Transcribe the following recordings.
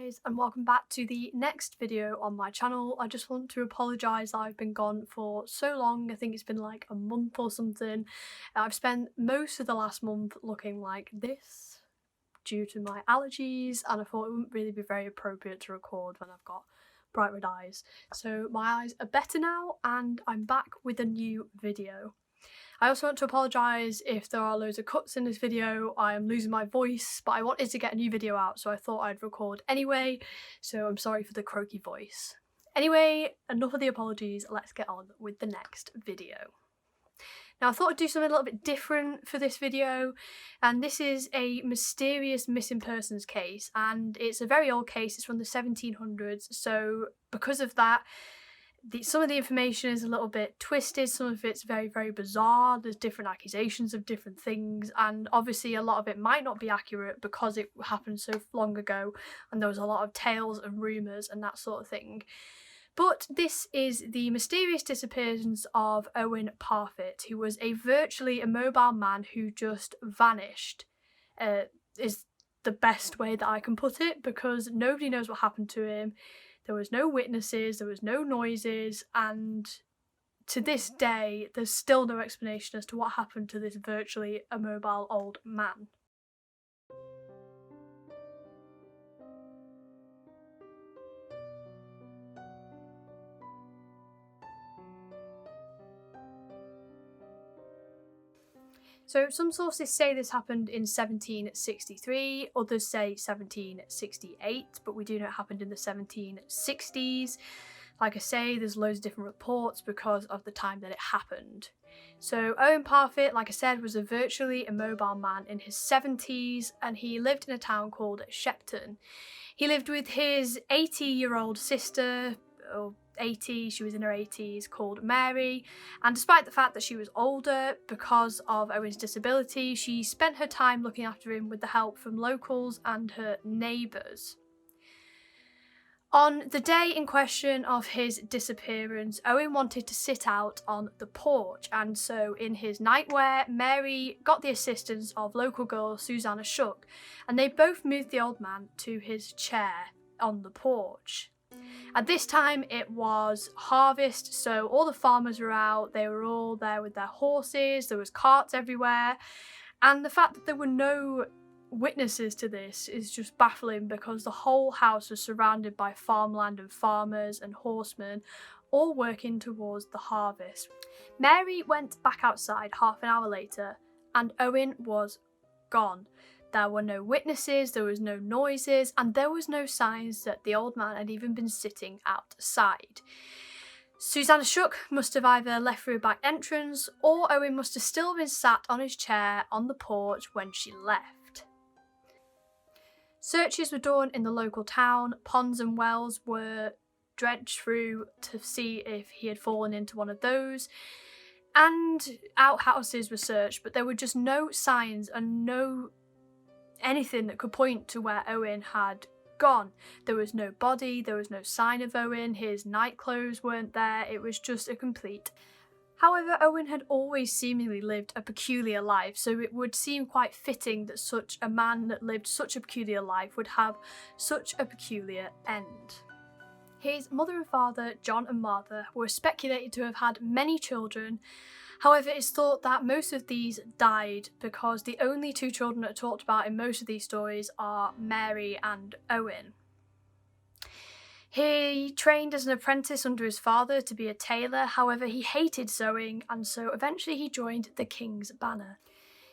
guys, and welcome back to the next video on my channel. I just want to apologise that I've been gone for so long. I think it's been like a month or something. I've spent most of the last month looking like this due to my allergies, and I thought it wouldn't really be very appropriate to record when I've got bright red eyes. So my eyes are better now and I'm back with a new video. I also want to apologise if there are loads of cuts in this video. I am losing my voice, but I wanted to get a new video out, so I thought I'd record anyway, so I'm sorry for the croaky voice. Anyway, enough of the apologies, let's get on with the next video. Now I thought I'd do something a little bit different for this video, and this is a mysterious missing persons case, and it's a very old case. It's from the 1700s, so because of that, some of the information is a little bit twisted, some of it's very, very bizarre. There's different accusations of different things, and obviously a lot of it might not be accurate because it happened so long ago and there was a lot of tales and rumours and that sort of thing. But this is the mysterious disappearance of Owen Parfitt, who was a virtually immobile man who just vanished, is the best way that I can put it, because nobody knows what happened to him. There was no witnesses, there was no noises, and to this day there's still no explanation as to what happened to this virtually immobile old man. So some sources say this happened in 1763, others say 1768, but we do know it happened in the 1760s. Like I say, there's loads of different reports because of the time that it happened. So Owen Parfitt, like I said, was a virtually immobile man in his 70s, and he lived in a town called Shepton. He lived with his 80-year-old sister, or 80, she was in her 80s, called Mary, and despite the fact that she was older, because of Owen's disability, she spent her time looking after him with the help from locals and her neighbours. On the day in question of his disappearance, Owen wanted to sit out on the porch, and so in his nightwear, Mary got the assistance of local girl Susanna Shook, and they both moved the old man to his chair on the porch. At this time it was harvest, so all the farmers were out, they were all there with their horses, there was carts everywhere, and the fact that there were no witnesses to this is just baffling because the whole house was surrounded by farmland and farmers and horsemen, all working towards the harvest. Mary went back outside half an hour later and Owen was gone. There were no witnesses, there was no noises, and there was no signs that the old man had even been sitting outside. Susanna Shook must have either left through a back entrance, or Owen must have still been sat on his chair on the porch when she left. Searches were done in the local town, ponds and wells were dredged through to see if he had fallen into one of those, and outhouses were searched, but there were just no signs and no anything that could point to where Owen had gone. There was no body, there was no sign of Owen, his night clothes weren't there, it was just a complete. However, Owen had always seemingly lived a peculiar life, so it would seem quite fitting that such a man that lived such a peculiar life would have such a peculiar end. His mother and father, John and Martha, were speculated to have had many children. However, it's thought that most of these died because the only two children that are talked about in most of these stories are Mary and Owen. He trained as an apprentice under his father to be a tailor, however he hated sewing, and so eventually he joined the King's Banner.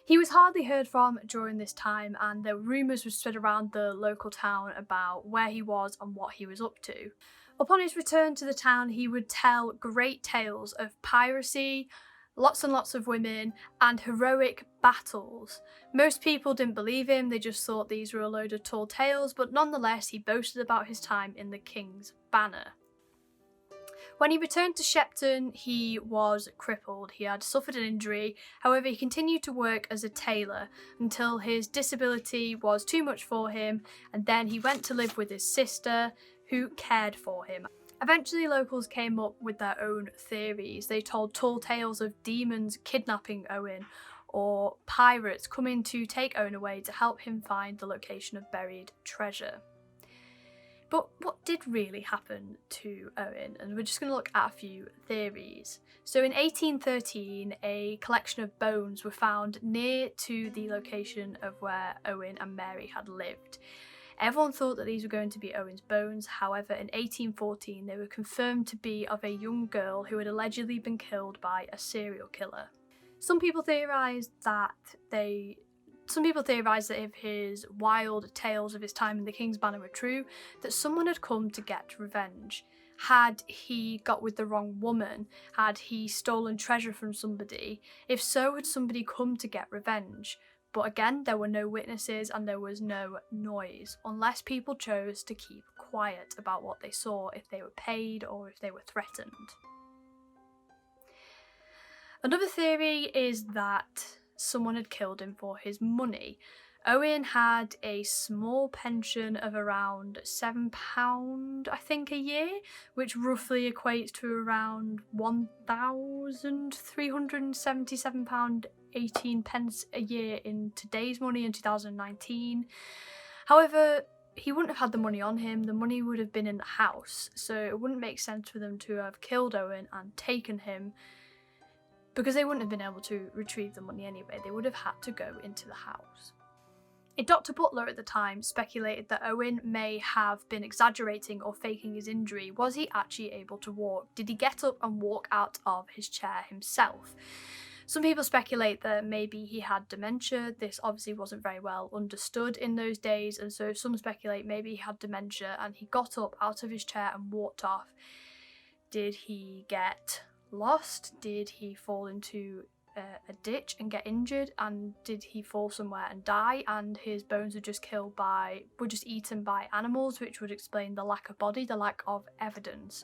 He was hardly heard from during this time, and there were rumours were spread around the local town about where he was and what he was up to. Upon his return to the town, he would tell great tales of piracy, lots and lots of women, and heroic battles. Most people didn't believe him, they just thought these were a load of tall tales, but nonetheless he boasted about his time in the King's Banner. When he returned to Shepton, he was crippled. He had suffered an injury, however he continued to work as a tailor until his disability was too much for him, and then he went to live with his sister, who cared for him. Eventually locals came up with their own theories. They told tall tales of demons kidnapping Owen, or pirates coming to take Owen away to help him find the location of buried treasure. But what did really happen to Owen? And we're just going to look at a few theories. So in 1813, a collection of bones were found near to the location of where Owen and Mary had lived. Everyone thought that these were going to be Owen's bones. However, in 1814, they were confirmed to be of a young girl who had allegedly been killed by a serial killer. Some people theorised that if his wild tales of his time in the King's Banner were true, that someone had come to get revenge. Had he got with the wrong woman? Had he stolen treasure from somebody? If so, had somebody come to get revenge? But again, there were no witnesses and there was no noise, unless people chose to keep quiet about what they saw, if they were paid or if they were threatened. Another theory is that someone had killed him for his money. Owen had a small pension of around £7, I think, a year, which roughly equates to around £1,377.18 a year in today's money in 2019. However, he wouldn't have had the money on him, the money would have been in the house, so it wouldn't make sense for them to have killed Owen and taken him, because they wouldn't have been able to retrieve the money anyway. They would have had to go into the house. A Dr. Butler at the time speculated that Owen may have been exaggerating or faking his injury. Was he actually able to walk? Did he get up and walk out of his chair himself? Some people speculate that maybe he had dementia. This obviously wasn't very well understood in those days, and so some speculate maybe he had dementia and he got up out of his chair and walked off. Did he get lost? Did he fall into a ditch and get injured, and did he fall somewhere and die and his bones were just eaten by animals, which would explain the lack of body, the lack of evidence.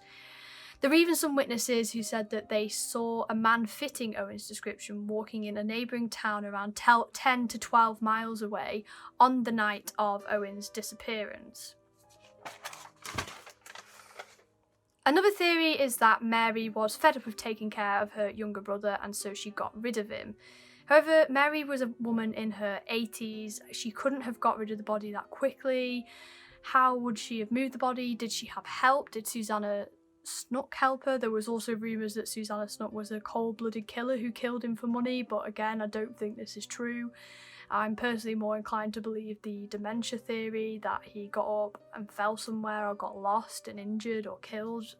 There were even some witnesses who said that they saw a man fitting Owen's description walking in a neighbouring town around 10 to 12 miles away on the night of Owen's disappearance. Another theory is that Mary was fed up of taking care of her younger brother and so she got rid of him. However, Mary was a woman in her 80s. She couldn't have got rid of the body that quickly. How would she have moved the body? Did she have help? Did Susanna Snook help her? There was also rumours that Susanna Snook was a cold-blooded killer who killed him for money, but again, I don't think this is true. I'm personally more inclined to believe the dementia theory, that he got up and fell somewhere or got lost and injured or killed.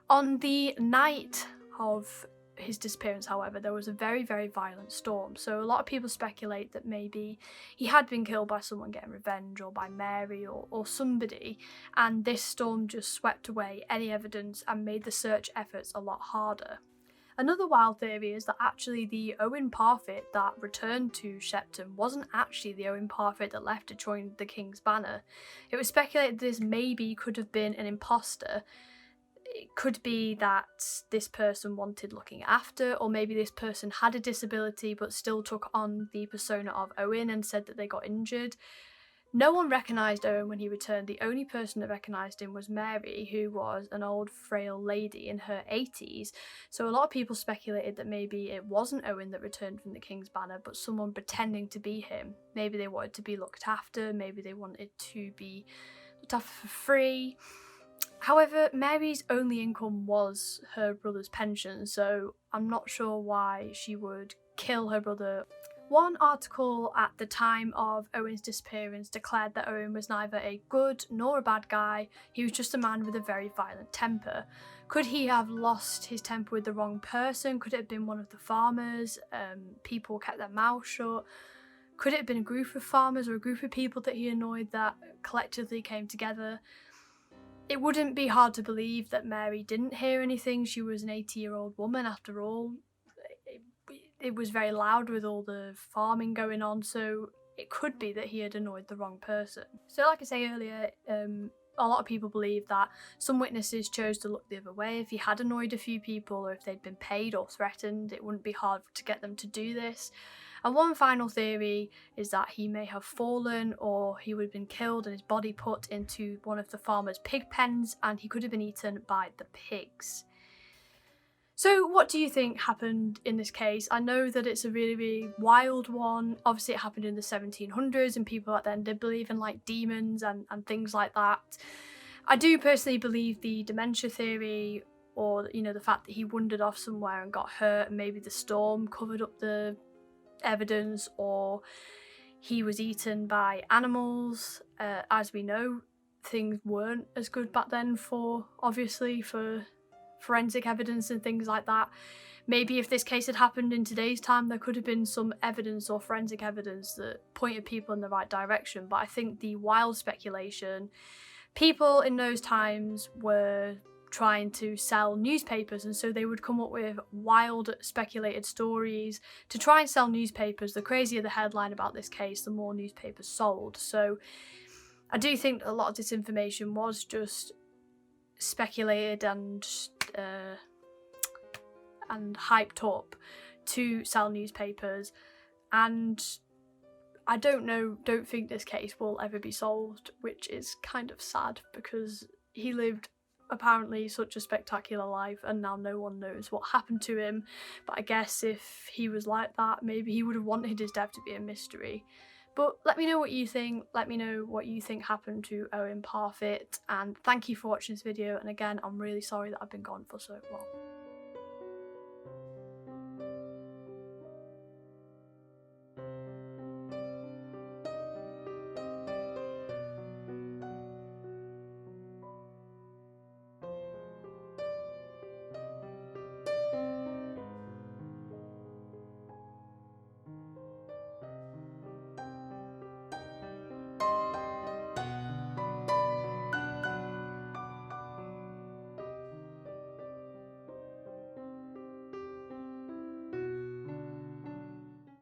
On the night of his disappearance, however, there was a very, very violent storm, so a lot of people speculate that maybe he had been killed by someone getting revenge, or by Mary or somebody, and this storm just swept away any evidence and made the search efforts a lot harder. Another wild theory is that actually the Owen Parfitt that returned to Shepton wasn't actually the Owen Parfitt that left to join the King's Banner. It was speculated this maybe could have been an imposter. It could be that this person wanted looking after, or maybe this person had a disability but still took on the persona of Owen and said that they got injured. No one recognised Owen when he returned. The only person that recognised him was Mary, who was an old frail lady in her 80s. So a lot of people speculated that maybe it wasn't Owen that returned from the King's Banner, but someone pretending to be him. Maybe they wanted to be looked after, maybe they wanted to be looked after for free. However, Mary's only income was her brother's pension, so I'm not sure why she would kill her brother. One article at the time of Owen's disappearance declared that Owen was neither a good nor a bad guy, he was just a man with a very violent temper. Could he have lost his temper with the wrong person? Could it have been one of the farmers? People kept their mouths shut. Could it have been a group of farmers or a group of people that he annoyed that collectively came together? It wouldn't be hard to believe that Mary didn't hear anything. She was an 80-year-old woman after all. It was very loud with all the farming going on, so it could be that he had annoyed the wrong person. So like I say earlier, a lot of people believe that some witnesses chose to look the other way. If he had annoyed a few people, or if they'd been paid or threatened, it wouldn't be hard to get them to do this. And one final theory is that he may have fallen, or he would have been killed and his body put into one of the farmers' pig pens, and he could have been eaten by the pigs. So what do you think happened in this case? I know that it's a really, really wild one. Obviously it happened in the 1700s and people back then did believe in like demons and things like that. I do personally believe the dementia theory, or you know, the fact that he wandered off somewhere and got hurt and maybe the storm covered up the evidence, or he was eaten by animals. As we know, things weren't as good back then for forensic evidence and things like that. Maybe if this case had happened in today's time, there could have been some evidence or forensic evidence that pointed people in the right direction. But I think the wild speculation, people in those times were trying to sell newspapers, and so they would come up with wild speculated stories to try and sell newspapers. The crazier the headline about this case, the more newspapers sold. So I do think a lot of this information was just speculated and hyped up to sell newspapers, and I don't think this case will ever be solved, which is kind of sad because he lived apparently such a spectacular life and now no one knows what happened to him. But I guess if he was like that, maybe he would have wanted his death to be a mystery. But let me know what you think. Let me know what you think happened to Owen Parfitt, and thank you for watching this video. And again, I'm really sorry that I've been gone for so long.